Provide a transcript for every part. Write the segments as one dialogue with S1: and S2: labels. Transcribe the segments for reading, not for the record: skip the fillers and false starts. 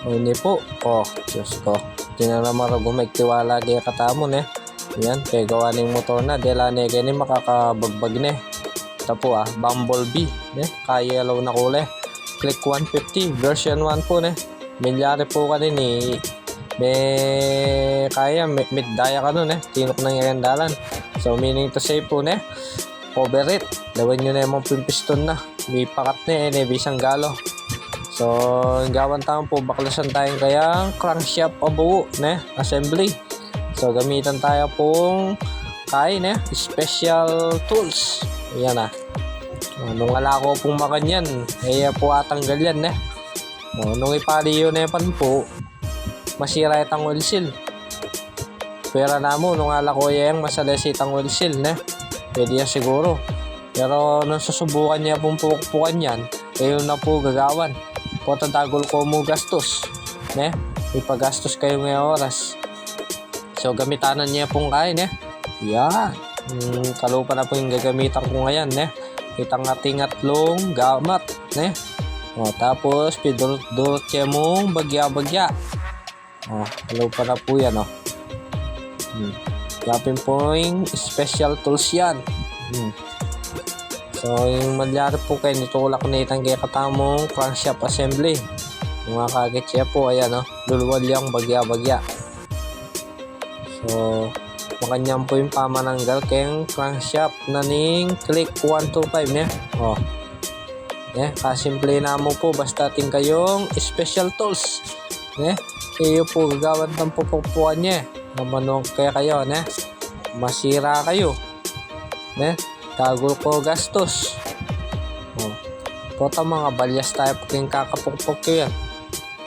S1: O hindi po. Diyos ko. Di na naman gumagtiwala kaya katamo ne. Yan, kaya gawa ng motor na. Dela ne kaya ni makakabagbag ne. Ito po Bumblebee. Ne? Kaya yellow na kulay. Click 150 version 1 po ne. Milyari po ka din may kaya may daya ka nun tinok ng irandalan. So meaning to say po over it. Lawan nyo na yung mga piston na. May pakat bisang galo. So gawan tayo po baklasan tayong kayang crankshaft abuo assembly. So gamitan tayo pong special tools. Ayan nung wala ko pong makanyan po atanggal yan nung ipali yun pan po masira itang oil seal. Pera na mo nung ala ko yung masalas itang oil seal pwede yan siguro. Pero nung susubukan niya pong pukpukan yan kayo na po gagawan po tadagol ko mo gastos ipagastos kayo ngayong oras. So gamitanan niya pong kain yan kalupa na po yung gagamitan ko ngayon itang ating atlong gamat tapos pidurot siya mong bagya kalupa na po yan yapin po yung special tools yan. So yung malyari po kayo nitulak na itang kaya katamong crankshaft assembly yung mga kagit siya po ayan luluwal yung bagya. So makanyang po yung pamananggal kayong crankshaft na ning click 125 kasimple na mo po basta ating kayong special tools kayo po gagawan ng pupupuan niya namanong kaya kayo masira kayo tagol ko gastos pota mga balyas tayo pagking kakapukpok yan.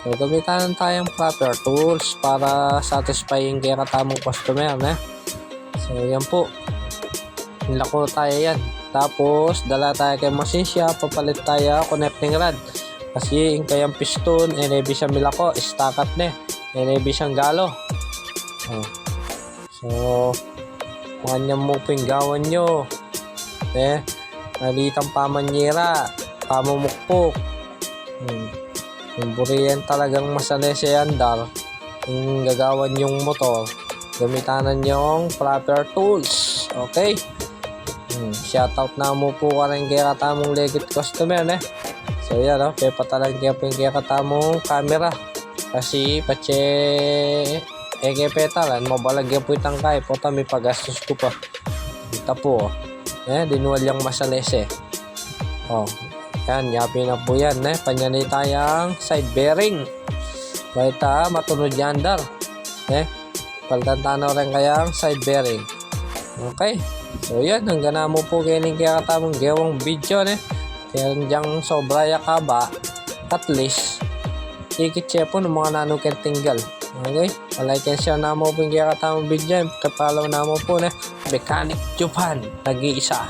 S1: So gamitan tayong proper tools para satisfying kaya katamong customer so yan po nilako tayo yan. Tapos dala tayo kay masisya papalit tayo connecting rod kasi yung kayang piston bisang milako stakat bisang galo so kanyang mo pinggawan nyo nalitang pamanyera pamumukpok yung buriyan talagang masalese andar yung gagawan yung motor gamitanan yung proper tools. Okay, shoutout na mo po ka rin kaya katamong legit customer so yan kaya patalan kaya po yung kaya katamong camera kasi petalan mabalagyan po itang kaya po may pagastos ko pa ito po dinuwal yung masalese yan yapin na po yan panyanay tayang side bearing kahit matunod yan dar paltantano rin kayang side bearing. Okay, so yan hanggang na mo po kaya katamong gawang video kaya dyang sobra yakaba at least ikit siya po ng mga nanukin tinggal. Okay, like and share na mo po kaya katamong video kapalaw na mo po Mechanic Japan nag-iisa